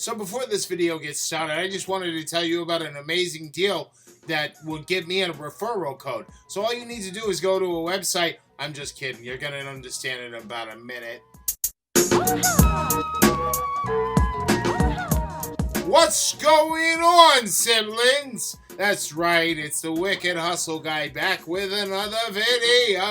So before this video gets started, I just wanted to tell you about an amazing deal that would give me a referral code. So all you need to do is go to a website. I'm just kidding. You're going to understand in about a minute. What's going on, siblings? That's right, it's the Wicked Hustle Guy back with another video.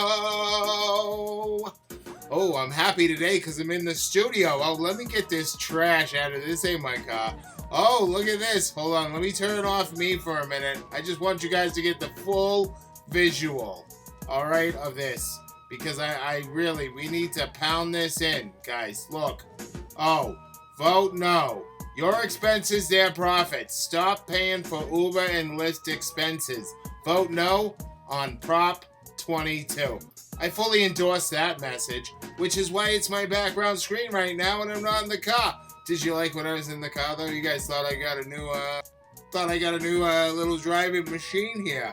Oh, I'm happy today because I'm in the studio. Oh, let me get this trash out of this. Ain't my car. Oh, look at this. Hold on, let me turn off me for a minute. I just want you guys to get the full visual, all right, of this. Because we need to pound this in, guys. Look. Oh, vote no. Your expenses, their profits. Stop paying for Uber and Lyft expenses. Vote no on Prop 22. I fully endorse that message, which is why it's my background screen right now and I'm not in the car. Did you like when I was in the car, though? You guys thought I got a new, little driving machine here.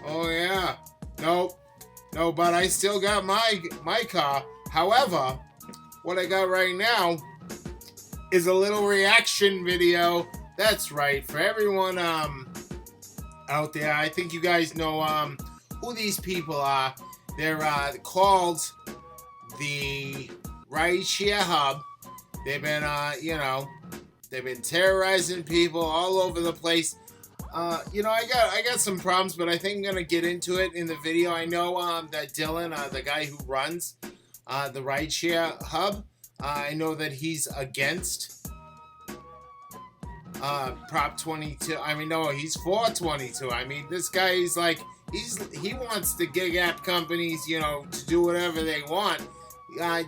Oh, yeah. Nope. No, but I still got my car. However, what I got right now is a little reaction video. That's right, for everyone out there. I think you guys know who these people are. They're called the Rideshare Hub. They've been they've been terrorizing people all over the place. I got some problems, but I think I'm gonna get into it in the video. I know that Dillion, the guy who runs the Rideshare Hub, I know that he's against Prop 22. I mean, no, he's for 22. I mean, this guy is like, he wants the gig app companies, to do whatever they want.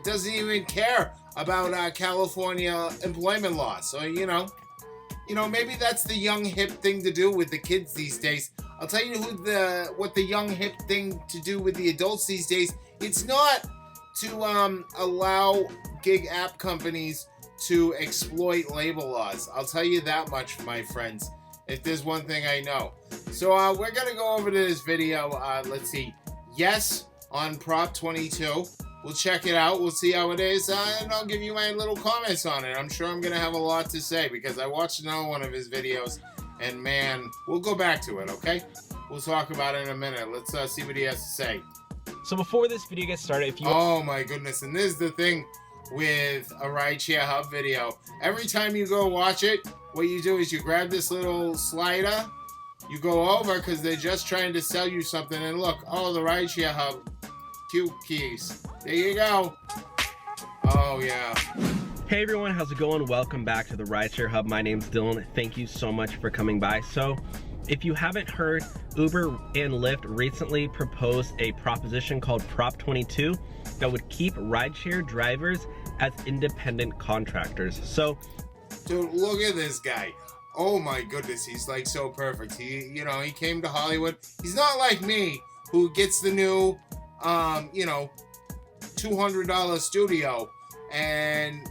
Doesn't even care about California employment law. So, maybe that's the young hip thing to do with the kids these days. I'll tell you what the young hip thing to do with the adults these days. It's not to allow gig app companies to exploit labor laws. I'll tell you that much, my friends, if there's one thing I know. So we're going to go over to this video. Let's see. Yes on Prop 22. We'll check it out. We'll see how it is, and I'll give you my little comments on it. I'm sure I'm going to have a lot to say because I watched another one of his videos, and man, we'll go back to it, okay? We'll talk about it in a minute. Let's see what he has to say. So before this video gets started, if you... Oh my goodness, and this is the thing with a Rideshare Hub video. Every time you go watch it, what you do is you grab this little slider, you go over because they're just trying to sell you something, and look, oh, the Rideshare Hub, cute keys. There you go. Oh yeah. Hey everyone, how's it going? Welcome back to the Rideshare Hub. My name's Dylan. Thank you so much for coming by. So, if you haven't heard, Uber and Lyft recently proposed a proposition called Prop 22 that would keep rideshare drivers as independent contractors. So, dude, look at this guy. Oh my goodness, he's like so perfect. He came to Hollywood. He's not like me, who gets the new, $200 studio and,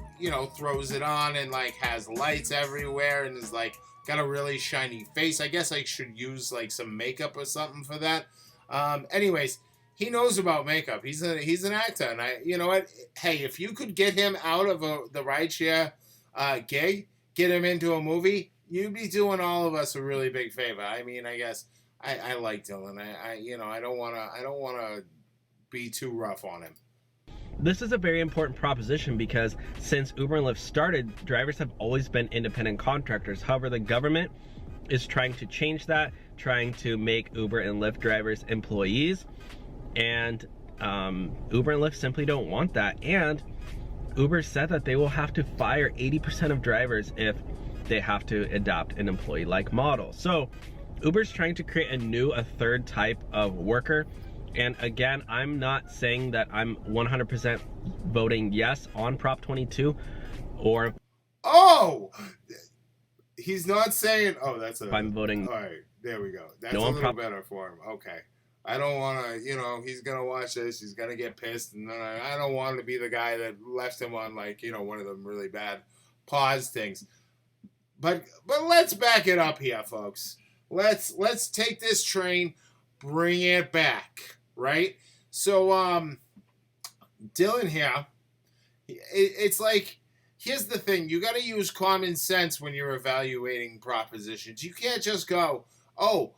throws it on and like has lights everywhere and is like, got a really shiny face. I guess I should use like some makeup or something for that. Anyways, he knows about makeup. He's an actor, and you know what? Hey, if you could get him out of the rideshare gig, get him into a movie, you'd be doing all of us a really big favor. I mean, I guess I like Dylan. I don't wanna be too rough on him. this is a very important proposition because since Uber and Lyft started, drivers have always been independent contractors. However, the government is trying to change that, trying to make Uber and Lyft drivers employees, and Uber and Lyft simply don't want that. And Uber said that they will have to fire 80% of drivers if they have to adopt an employee-like model. So Uber's trying to create a third type of worker. And again, I'm not saying that I'm 100% voting yes on Prop 22 or... Oh! He's not saying... Oh, that's a... I'm voting... All right, there we go. That's no a little better for him. Okay. I don't want to, he's going to watch this. He's going to get pissed. And I don't want to be the guy that left him on, like, one of them really bad pause things. But let's back it up here, folks. Let's take this train, bring it back, right? So, Dillion here, it's like here's the thing. You got to use common sense when you're evaluating propositions. You can't just go, oh,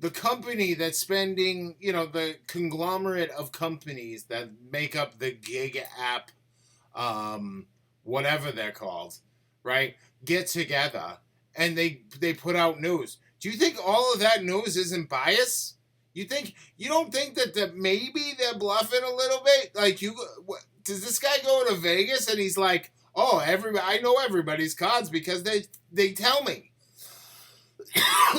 the company that's spending, the conglomerate of companies that make up the gig app, whatever they're called, right, get together and they put out news. Do you think all of that news isn't biased? You don't think that maybe they're bluffing a little bit? Like, does this guy go to Vegas and he's like, oh, I know everybody's cards because they tell me.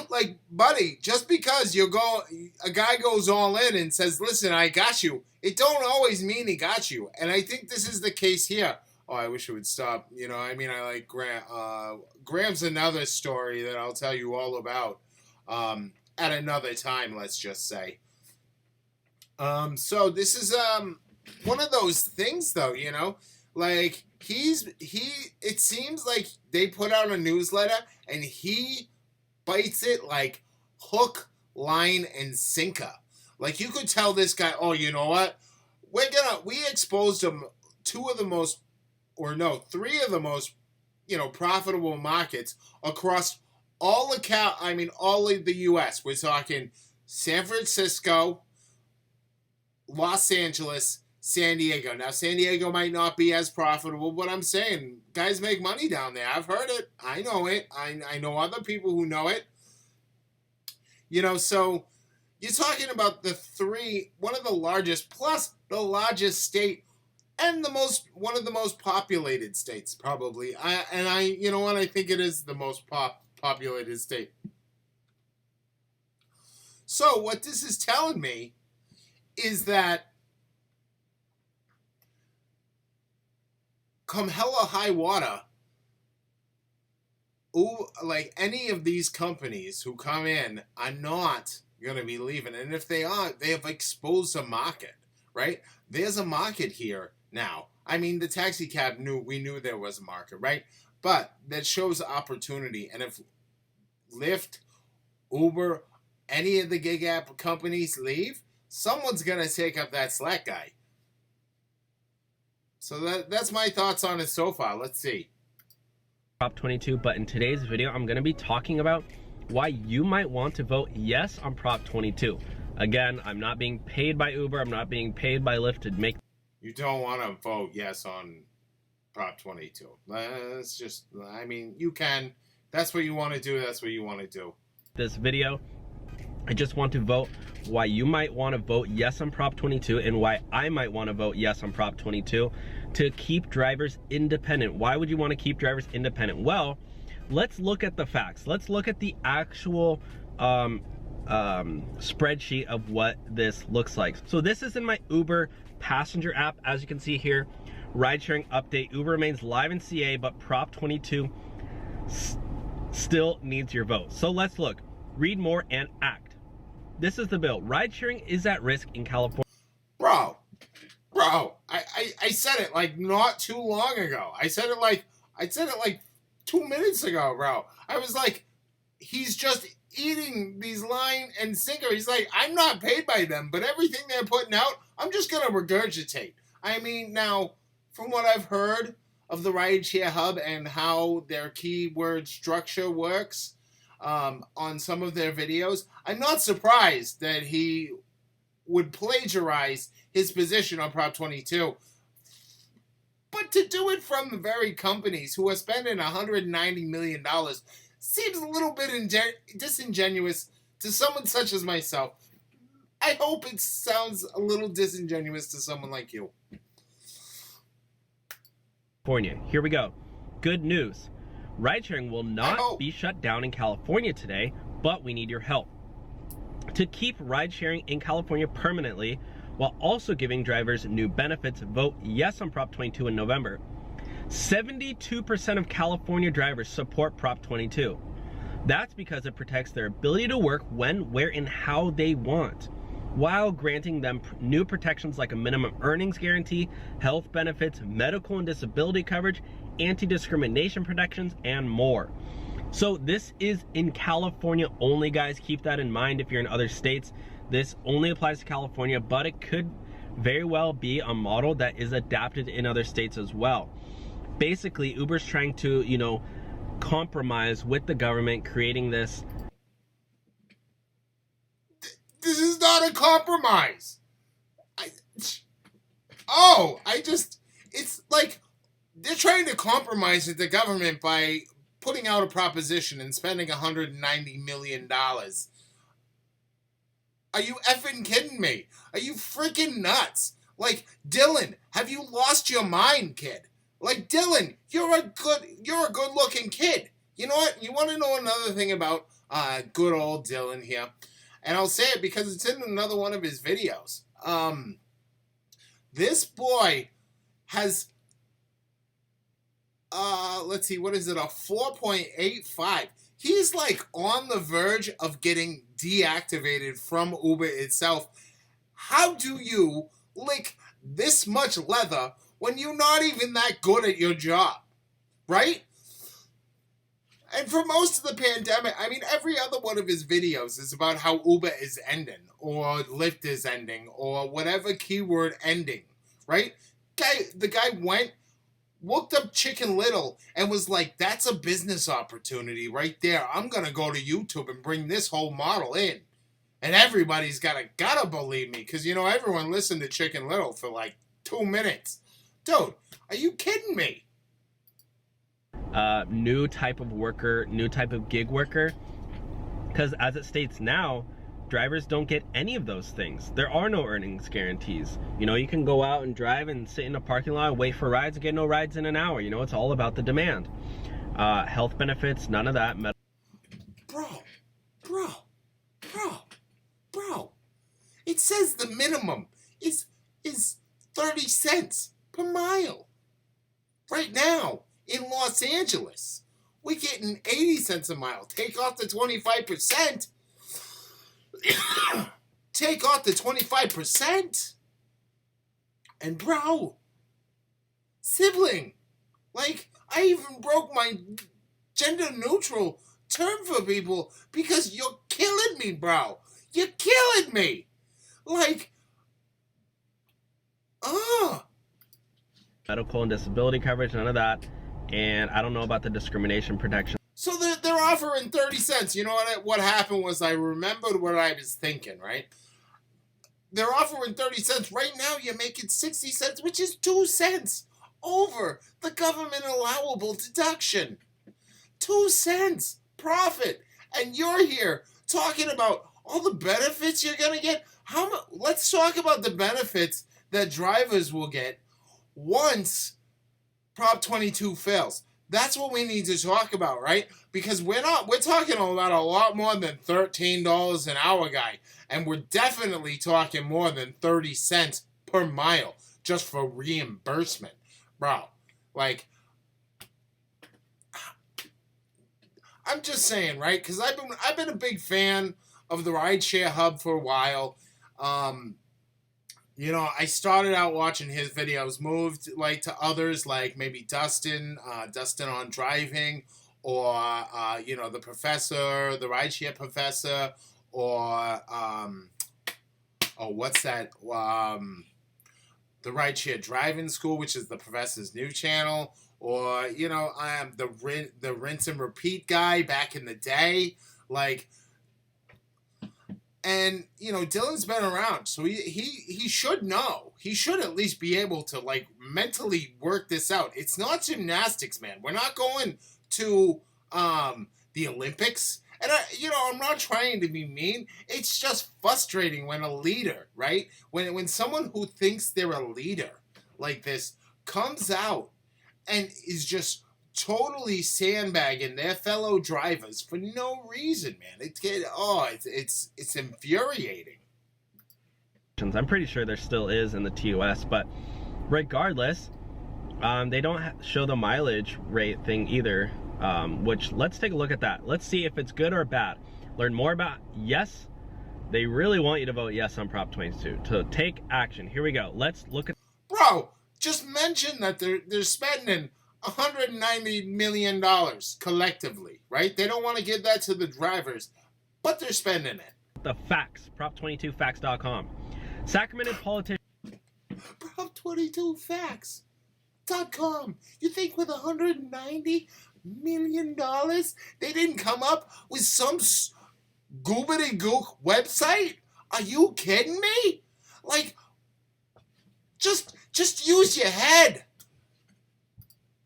Like, buddy, just because a guy goes all in and says, listen, I got you, it don't always mean he got you. And I think this is the case here. Oh, I wish it would stop. I like Graham. Graham's another story that I'll tell you all about at another time, let's just say. So this is one of those things, though, like it seems like they put out a newsletter and he bites it like hook, line, and sinker. Like, you could tell this guy, oh, you know what? We exposed him three of the most, profitable markets across all of the U.S. We're talking San Francisco, Los Angeles, San Diego. Now, San Diego might not be as profitable, but I'm saying guys make money down there. I've heard it. I know it. I know other people who know it. So you're talking about one of the largest, plus the largest state, and one of the most populated states, probably. I think it is the most populated state. So what this is telling me is that come hella high water, like any of these companies who come in are not going to be leaving. And if they are, they have exposed a market, right? There's a market here now. The taxi cab we knew there was a market, right? But that shows opportunity. And if Lyft, Uber, any of the gig app companies leave, someone's going to take up that slack guy. So that's my thoughts on it so far. Let's see. Prop 22, but in today's video, I'm going to be talking about why you might want to vote yes on Prop 22. Again, I'm not being paid by Uber. I'm not being paid by Lyft to make... You don't want to vote yes on Prop 22. That's just, you can. That's what you want to do. That's what you want to do. This video, I just want to vote why you might want to vote yes on Prop 22 and why I might want to vote yes on Prop 22 to keep drivers independent. Why would you want to keep drivers independent? Well, let's look at the facts. Let's look at the actual spreadsheet of what this looks like. So this is in my Uber passenger app. As you can see here, ride sharing update. Uber remains live in CA, but Prop 22 still needs your vote. So let's look. Read more and act. This is the bill. Ride sharing is at risk in California. Bro, I said it like not too long ago. I said it like 2 minutes ago, bro. I was like, he's just eating these line and sinker. He's like, I'm not paid by them, but everything they're putting out, I'm just gonna regurgitate. Now, from what I've heard of the Rideshare Hub and how their keyword structure works on some of their videos, I'm not surprised that he would plagiarize his position on Prop 22. But to do it from the very companies who are spending $190 million seems a little bit disingenuous to someone such as myself. I hope it sounds a little disingenuous to someone like you. California. Here we go. Good news. Ride sharing will not be shut down in California today, but we need your help. To keep ride sharing in California permanently, while also giving drivers new benefits, vote yes on Prop 22 in November. 72% of California drivers support Prop 22. That's because it protects their ability to work when, where, and how they want, while granting them new protections like a minimum earnings guarantee, health benefits, medical and disability coverage, anti-discrimination protections, and more. So this is in California only, guys. Keep that in mind. If you're in other states, this only applies to California, but it could very well be a model that is adapted in other states as well. Basically, Uber's trying to, you know, compromise with the government, creating this. This is not a compromise. It's like they're trying to compromise with the government by putting out a proposition and spending $190 million. Are you effing kidding me? Are you freaking nuts? Like, Dillion, have you lost your mind, kid? Like, Dillion, you're a good-looking kid. You know what? You want to know another thing about good old Dillion here? And I'll say it because it's in another one of his videos. This boy has, let's see, what is it, a 4.85. He's like on the verge of getting deactivated from Uber itself. How do you lick this much leather when you're not even that good at your job, right? And for most of the pandemic, I mean, every other one of his videos is about how Uber is ending, or Lyft is ending, or whatever keyword ending, right? The guy went, looked up Chicken Little, and was like, that's a business opportunity right there. I'm going to go to YouTube and bring this whole model in. And everybody's gotta believe me, because, you know, everyone listened to Chicken Little for like 2 minutes. Dude, are you kidding me? New type of worker, new type of gig worker, because as it states now, drivers don't get any of those things. There are no earnings guarantees. You know, you can go out and drive and sit in a parking lot, wait for rides, and get no rides in an hour. You know, it's all about the demand. Health benefits, none of that. Bro, it says the minimum is 30 cents per mile. Right now, in Los Angeles, we're getting 80 cents a mile. Take off the 25%. Take off the 25%. And bro, sibling, like, I even broke my gender neutral term for people because you're killing me, bro. You're killing me. Like, medical and disability coverage, none of that. And I don't know about the discrimination protection. So they're offering 30 cents. You know what happened was I remembered what I was thinking, right? They're offering 30 cents. Right now you're making 60 cents, which is 2 cents over the government allowable deduction. 2 cents profit. And you're here talking about all the benefits you're going to get. Let's talk about the benefits that drivers will get once Prop 22 fails. That's what we need to talk about, right? Because we're talking about a lot more than $13 an hour, guy. And we're definitely talking more than 30 cents per mile just for reimbursement. Bro, like, I'm just saying, right? Because I've been a big fan of the Rideshare Hub for a while. You know, I started out watching his videos, moved like to others, like maybe Dustin on driving, or you know, the professor, the Rideshare professor, or what's that? The Rideshare Driving School, which is the professor's new channel, or you know, the rinse and repeat guy back in the day, like. And, you know, Dillion's been around, so he should know. He should at least be able to, like, mentally work this out. It's not gymnastics, man. We're not going to the Olympics. And, I'm not trying to be mean. It's just frustrating when a leader, right? When someone who thinks they're a leader like this comes out and is just totally sandbagging their fellow drivers for no reason, man. It's infuriating. I'm pretty sure there still is in the TOS, but regardless, they don't show the mileage rate thing either, which let's take a look at that. Let's see if it's good or bad. Learn more about yes. They really want you to vote yes on Prop 22 to take action. Here we go. Let's look at. Bro, just mention that they're spending $190 million collectively, right? They don't want to give that to the drivers, but they're spending it. The facts, prop22facts.com. Sacramento politician. Prop 22 facts. RideshareHub's.com. You think with $190 million they didn't come up with some goobity-gook website? Are you kidding me? Like, just use your head.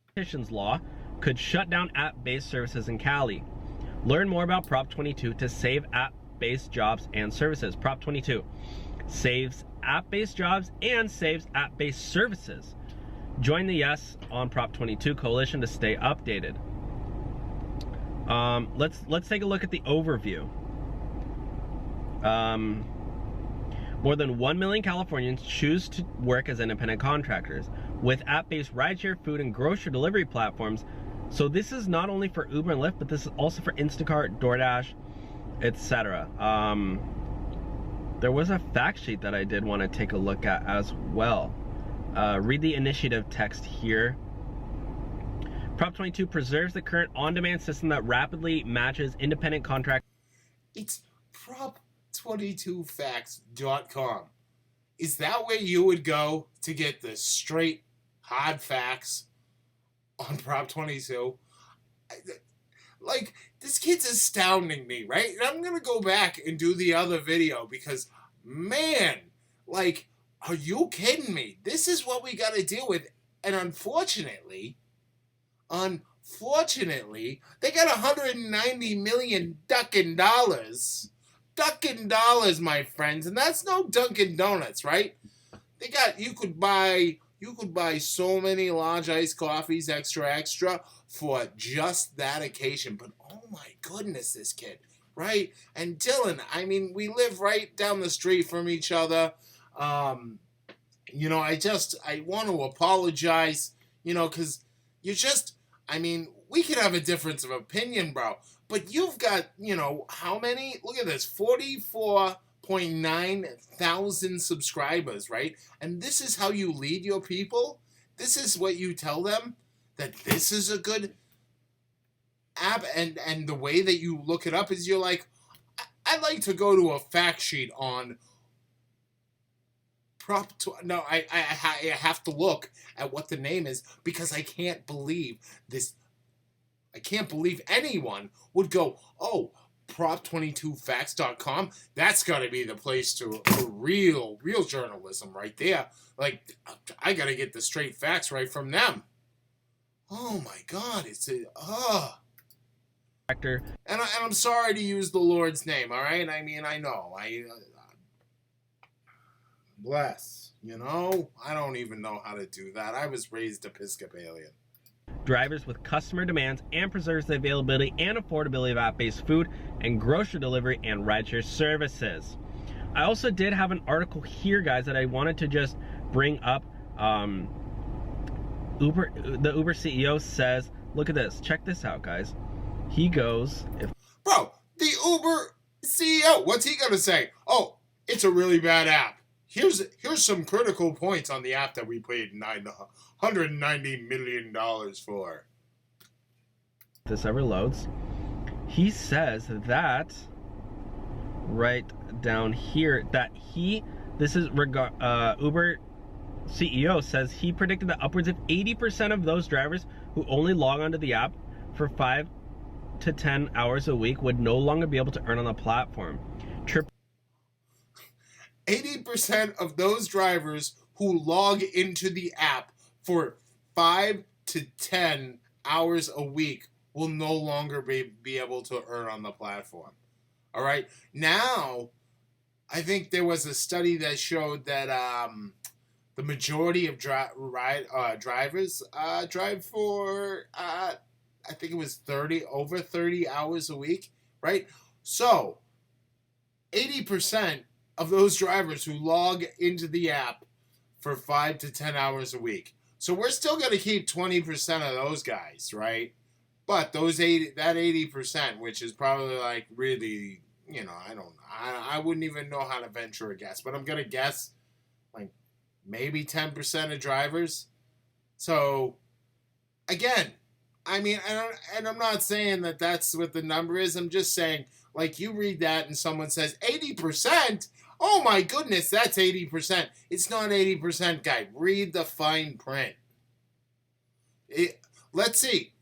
Competition's law could shut down app-based services in Cali. Learn more about Prop 22 to save app-based jobs and services. Prop 22 saves app-based jobs and saves app-based services. Join the Yes on Prop 22 coalition to stay updated. Let's take a look at the overview. More than 1 million Californians choose to work as independent contractors with app-based rideshare, food, and grocery delivery platforms. So this is not only for Uber and Lyft, but this is also for Instacart, DoorDash, etc. There was a fact sheet that I did want to take a look at as well. Read the initiative text here. Prop 22 preserves the current on-demand system that rapidly matches independent contract. It's Prop22facts.com. Is that where you would go to get the straight, hard facts on Prop 22? Like, this kid's astounding me, right? And I'm going to go back and do the other video because, man, like, are you kidding me? This is what we got to deal with. And unfortunately, they got $190 million ducking dollars. Ducking dollars, my friends. And that's no Dunkin' Donuts, right? You could buy so many large iced coffees, extra, for just that occasion. But oh my goodness, this kid, right? And Dylan, I mean, we live right down the street from each other. You know, I want to apologize, you know, because we could have a difference of opinion, bro. But you've got, you know, how many? Look at this, 44.9 thousand subscribers, right? And this is how you lead your people? This is what you tell them? That this is a good app? And the way that you look it up is you're like, I'd like to go to a fact sheet on No, I have to look at what the name is because I can't believe this. I can't believe anyone would go, oh, Prop22facts.com. That's got to be the place for real journalism right there. Like, I got to get the straight facts right from them. Oh my God, Actor. And I'm sorry to use the Lord's name. All right, I mean, I know, bless. You know, I don't even know how to do that. I was raised Episcopalian. Drivers with customer demands and preserves the availability and affordability of app-based food and grocery delivery and rideshare services. I also did have an article here, guys, that I wanted to just bring up. The Uber CEO says, look at this, check this out, guys. He goes, Bro, the Uber CEO, what's he gonna say? Oh, it's a really bad app. Here's some critical points on the app that we paid $190 million for. This ever loads. He says that right down here that Uber CEO says he predicted that upwards of 80% of those drivers who only log onto the app for 5 to 10 hours a week would no longer be able to earn on the platform. 80% of those drivers who log into the app for 5 to 10 hours a week will no longer be able to earn on the platform. All right. Now, I think there was a study that showed that the majority of drivers drive for, I think it was over 30 hours a week, right? So, 80% of those drivers who log into the app for 5 to 10 hours a week. So we're still going to keep 20% of those guys, right? But that 80%, which is probably like really, you know, I wouldn't even know how to venture a guess, but I'm going to guess like maybe 10% of drivers. So again, I mean, and I'm not saying that that's what the number is. I'm just saying, like, you read that and someone says 80%. Oh my goodness, that's 80%. It's not 80%, guy. Read the fine print. Let's see.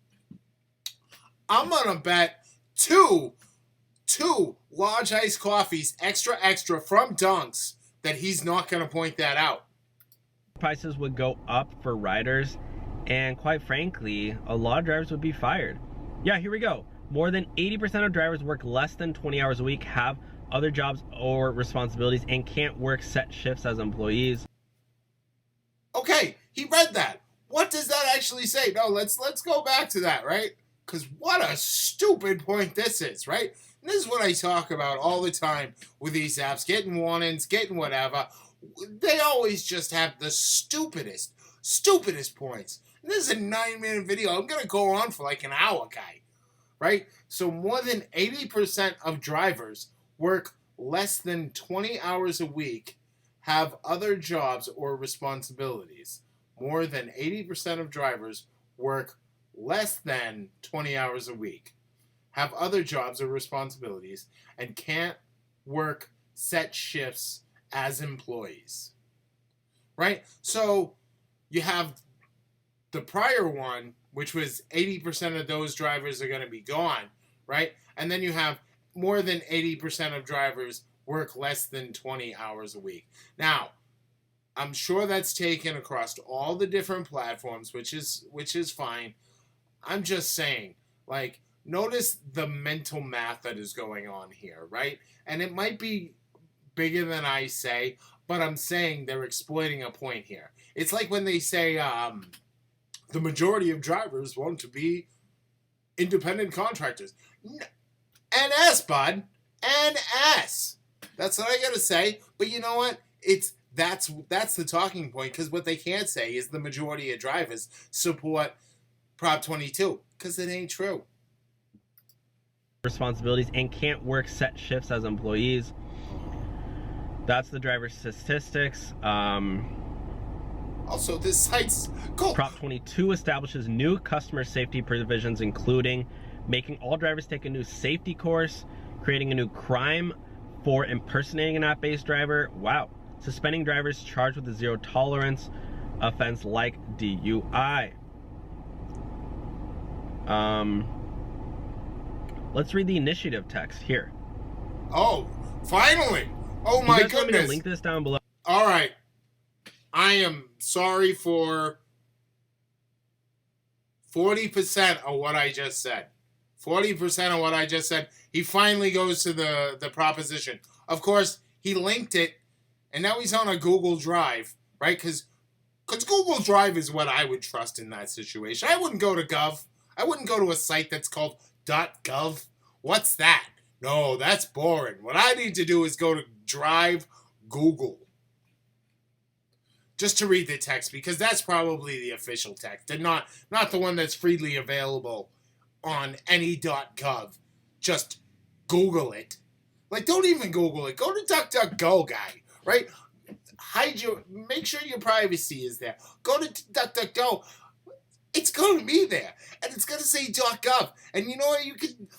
I'm gonna bet two large iced coffees, extra from Dunks, that he's not gonna point that out. Prices would go up for riders, and quite frankly, a lot of drivers would be fired. Yeah, here we go. More than 80% of drivers work less than 20 hours a week, have other jobs or responsibilities, and can't work set shifts as employees. Okay, he read that. What does that actually say? No, let's go back to that, right? Because what a stupid point this is, right? And this is what I talk about all the time with these apps, getting warnings, getting whatever. They always just have the stupidest points. And this is a 9-minute video. I'm going to go on for like an hour, guy. Right? So more than 80% of drivers work less than 20 hours a week, have other jobs or responsibilities. More than 80% of drivers work less than 20 hours a week, have other jobs or responsibilities, and can't work set shifts as employees. Right? So you have the prior one, which was 80% of those drivers are going to be gone, right? And then you have more than 80% of drivers work less than 20 hours a week. Now, I'm sure that's taken across all the different platforms, which is fine. I'm just saying, like, notice the mental math that is going on here, right? And it might be bigger than I say, but I'm saying they're exploiting a point here. It's like when they say the majority of drivers want to be independent contractors. NS, bud. NS. That's what I gotta say. But you know what? That's the talking point, because what they can't say is the majority of drivers support Prop 22, because it ain't true. Responsibilities and can't work set shifts as employees. That's the driver's statistics. Also, this site's cool. Prop 22 establishes new customer safety provisions, including making all drivers take a new safety course, creating a new crime for impersonating an app-based driver. Wow. Suspending drivers charged with a zero tolerance offense like DUI. Let's read the initiative text here. Oh, finally. Oh my goodness. Want me to link this down below? All right. I am sorry for 40% of what I just said. 40% of what I just said. He finally goes to the proposition. Of course, he linked it, and now he's on a Google Drive, right? Because Google Drive is what I would trust in that situation. I wouldn't go to Gov. I wouldn't go to a site that's called .gov. What's that? No, that's boring. What I need to do is go to Drive Google. Just to read the text, because that's probably the official text, and not the one that's freely available on any .gov. Just Google it. Like, don't even Google it. Go to DuckDuckGo, guy, right? Make sure your privacy is there. Go to DuckDuckGo. It's going to be there, and it's going to say .gov, and you know what you can...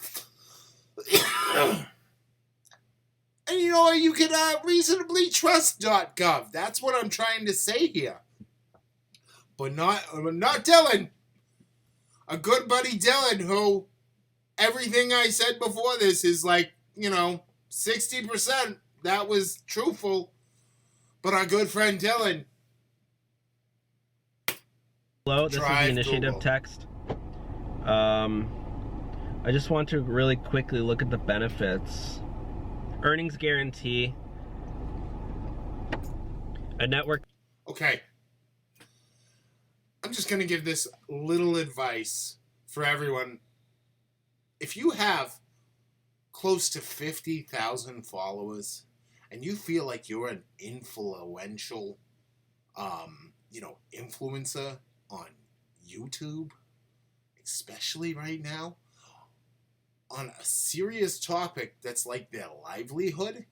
And you know what? You can reasonably trust .gov. That's what I'm trying to say here. But not Dillion. A good buddy Dillion, who everything I said before this is like, 60%. That was truthful. But our good friend Dillion. Hello, this is the initiative Google text. I just want to really quickly look at the benefits. Earnings guarantee, a network. Okay. I'm just going to give this little advice for everyone. If you have close to 50,000 followers and you feel like you're an influential, influencer on YouTube, especially right now, on a serious topic that's like their livelihood,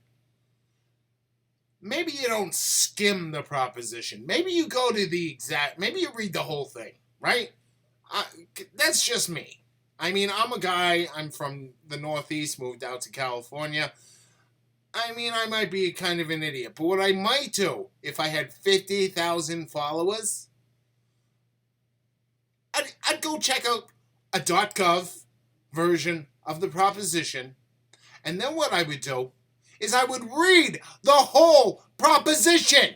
maybe you don't skim the proposition. Maybe you go to maybe you read the whole thing, right? That's just me. I mean, I'm a guy, I'm from the Northeast, moved out to California. I mean, I might be kind of an idiot, but what I might do if I had 50,000 followers, I'd go check out a .gov version of the proposition, and then what I would do is I would read the whole proposition.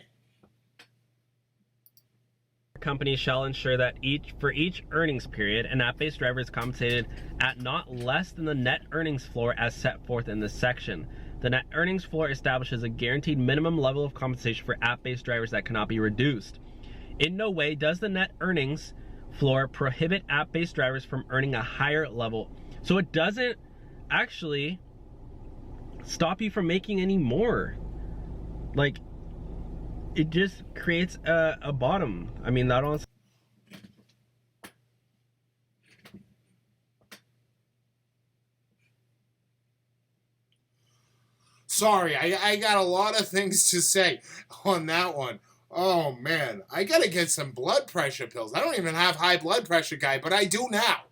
Companies shall ensure that for each earnings period, an app-based driver is compensated at not less than the net earnings floor as set forth in this section. The net earnings floor establishes a guaranteed minimum level of compensation for app-based drivers that cannot be reduced. In no way does the net earnings floor prohibit app-based drivers from earning a higher level. So it doesn't actually stop you from making any more. Like, it just creates a bottom. I mean, that honestly. Sorry, I got a lot of things to say on that one. Oh, man. I got to get some blood pressure pills. I don't even have high blood pressure, guy, but I do now,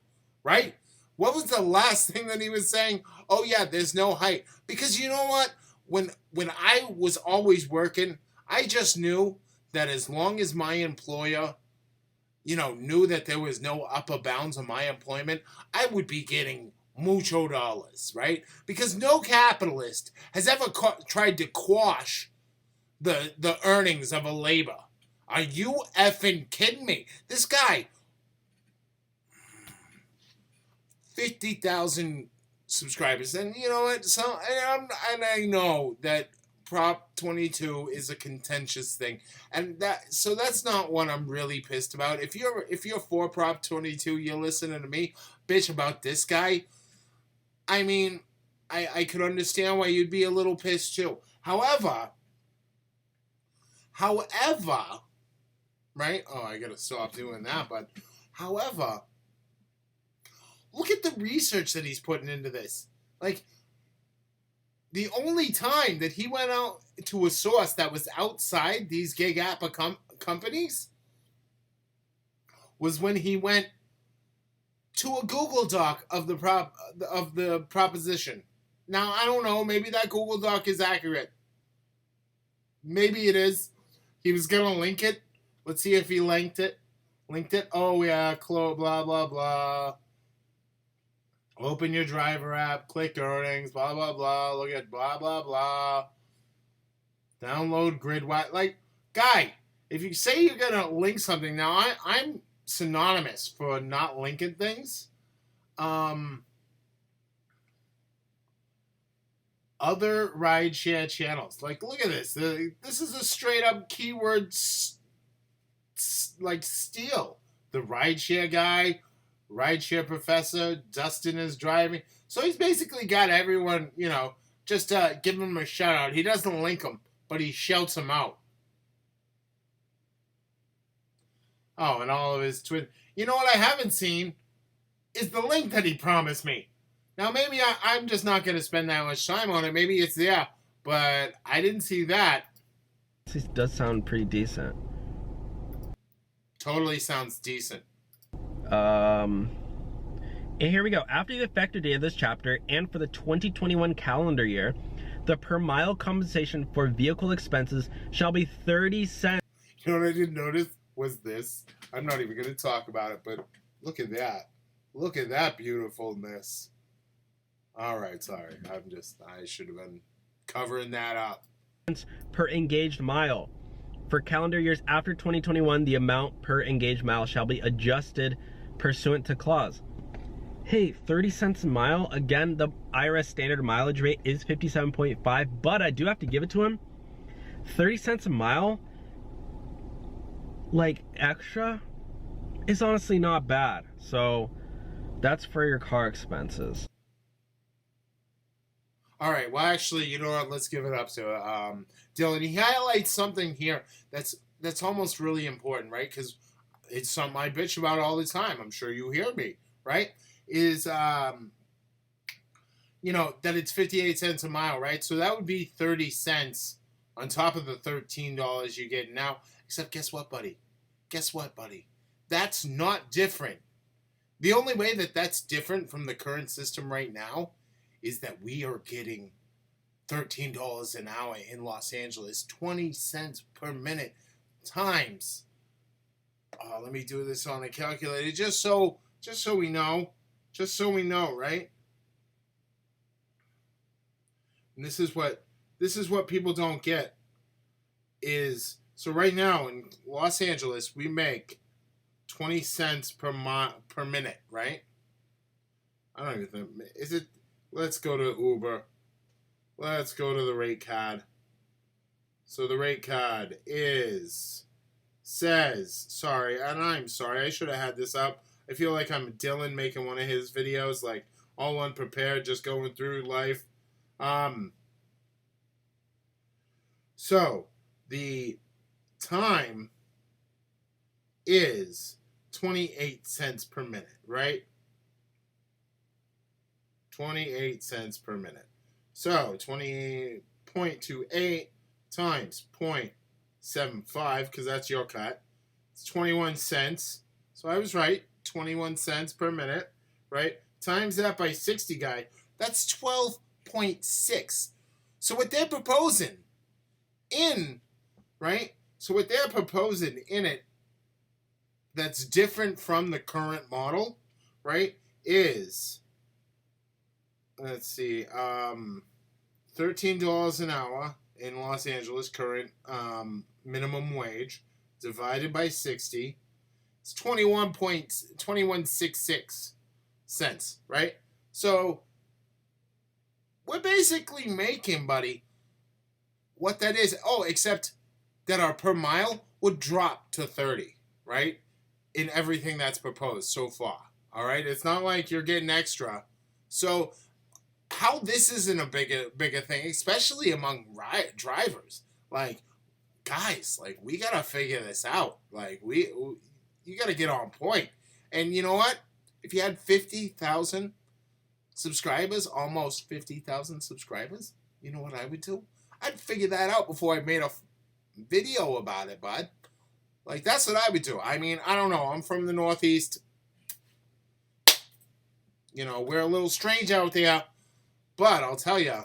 right? What was the last thing that he was saying? Oh, yeah, there's no height. Because you know what? When I was always working, I just knew that as long as my employer, knew that there was no upper bounds on my employment, I would be getting mucho dollars, right? Because no capitalist has ever tried to quash the earnings of a labor. Are you effing kidding me? This guy, 50,000 subscribers, and you know what? So, and I know that Prop 22 is a contentious thing, and that's not what I'm really pissed about. If you're for Prop 22, you're listening to me bitch about this guy. I mean, I could understand why you'd be a little pissed too. However, right? Oh, I gotta stop doing that. But however, look at the research that he's putting into this. Like, the only time that he went out to a source that was outside these gig app companies was when he went to a Google Doc of the proposition. Now, I don't know. Maybe that Google Doc is accurate. Maybe it is. He was going to link it. Let's see if he linked it. Oh, yeah. Blah, blah, blah. Open your driver app. Click earnings. Blah, blah, blah. Look at blah, blah, blah. Download GridWise. Like, guy, if you say you're going to link something, now I'm synonymous for not linking things. Other rideshare channels. Like, look at this. This is a straight up keyword steal. The rideshare guy, rideshare professor, Dustin is driving. So he's basically got everyone, just give him a shout out. He doesn't link them, but he shouts them out. Oh, and all of his twins. You know what I haven't seen is the link that he promised me. Now, maybe I'm just not going to spend that much time on it. Maybe it's there, but I didn't see that. This does sound pretty decent. Totally sounds decent. And here we go. After the effective date of this chapter, and for the 2021 calendar year, the per mile compensation for vehicle expenses shall be 30 cents. You know what I didn't notice was this. I'm not even going to talk about it, but look at that. Look at that beautifulness. All right, sorry. I should have been covering that up. Per engaged mile. For calendar years after 2021, the amount per engaged mile shall be adjusted pursuant to clause. Hey, 30 cents a mile. Again, the IRS standard mileage rate is 57.5, but I do have to give it to him. 30 cents a mile, like extra, is honestly not bad. So that's for your car expenses. All right. Well, actually, you know what? Let's give it up to Dillion. He highlights something here that's almost really important, right? Because it's something I bitch about all the time. I'm sure you hear me, right? Is that it's 58 cents a mile, right? So that would be 30 cents on top of the $13 you get now. Except guess what, buddy? That's not different. The only way that that's different from the current system right now is that we are getting $13 an hour in Los Angeles, 20 cents per minute times Let me do this on a calculator just so we know. Just so we know, right? And this is what people don't get is, so right now in Los Angeles we make 20 cents per minute, right? I don't even think, is it? Let's go to Uber. Let's go to the rate card. So the rate card sorry, and I'm sorry, I should have had this up. I feel like I'm Dillion making one of his videos, like all unprepared, just going through life. So the time is 28 cents per minute, right? 28 cents per minute. So 20.28 times 0.75, because that's your cut. It's 21 cents. So I was right. 21 cents per minute, right? Times that by 60, guy. That's 12.6. So what they're proposing right? So what they're proposing in it that's different from the current model, right, is, let's see, $13 an hour in Los Angeles, current minimum wage, divided by 60. It's 21.2166 cents, right? So we're basically making, buddy, what that is. Oh, except that our per mile would drop to 30, right? In everything that's proposed so far. All right? It's not like you're getting extra. So how this isn't a bigger thing, especially among drivers. Like, guys, like, we got to figure this out. Like, you got to get on point. And you know what? If you had 50,000 subscribers, almost 50,000 subscribers, you know what I would do? I'd figure that out before I made a video about it, bud. Like, that's what I would do. I mean, I don't know. I'm from the Northeast. You know, we're a little strange out there. But I'll tell you.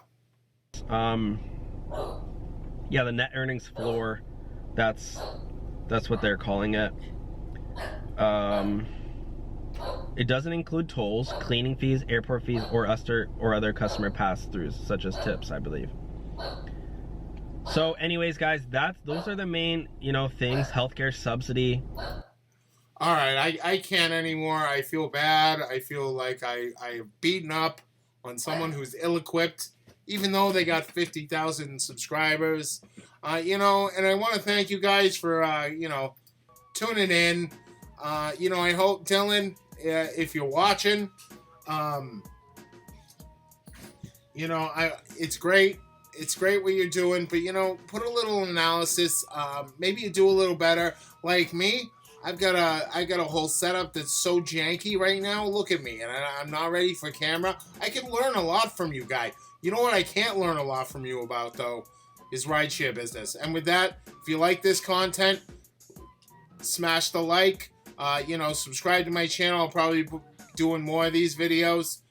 Yeah, the net earnings floor, that's what they're calling it. It doesn't include tolls, cleaning fees, airport fees, or other customer pass-throughs, such as tips, I believe. So anyways, guys, those are the main, things. Healthcare subsidy. All right, I can't anymore. I feel bad. I feel like I've beaten up on someone who's ill-equipped, even though they got 50,000 subscribers. And I want to thank you guys for, tuning in. I hope, Dylan, if you're watching, it's great. It's great what you're doing, but, put a little analysis. Maybe you do a little better. Like me, I got a whole setup that's so janky right now. Look at me, and I'm not ready for camera. I can learn a lot from you guys. You know what I can't learn a lot from you about, though, is rideshare business. And with that, if you like this content, smash the like. Subscribe to my channel. I'll probably be doing more of these videos.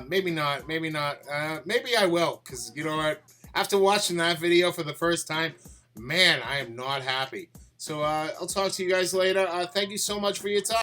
Maybe not. Maybe I will, because you know what? After watching that video for the first time, man, I am not happy. So I'll talk to you guys later. Thank you so much for your time.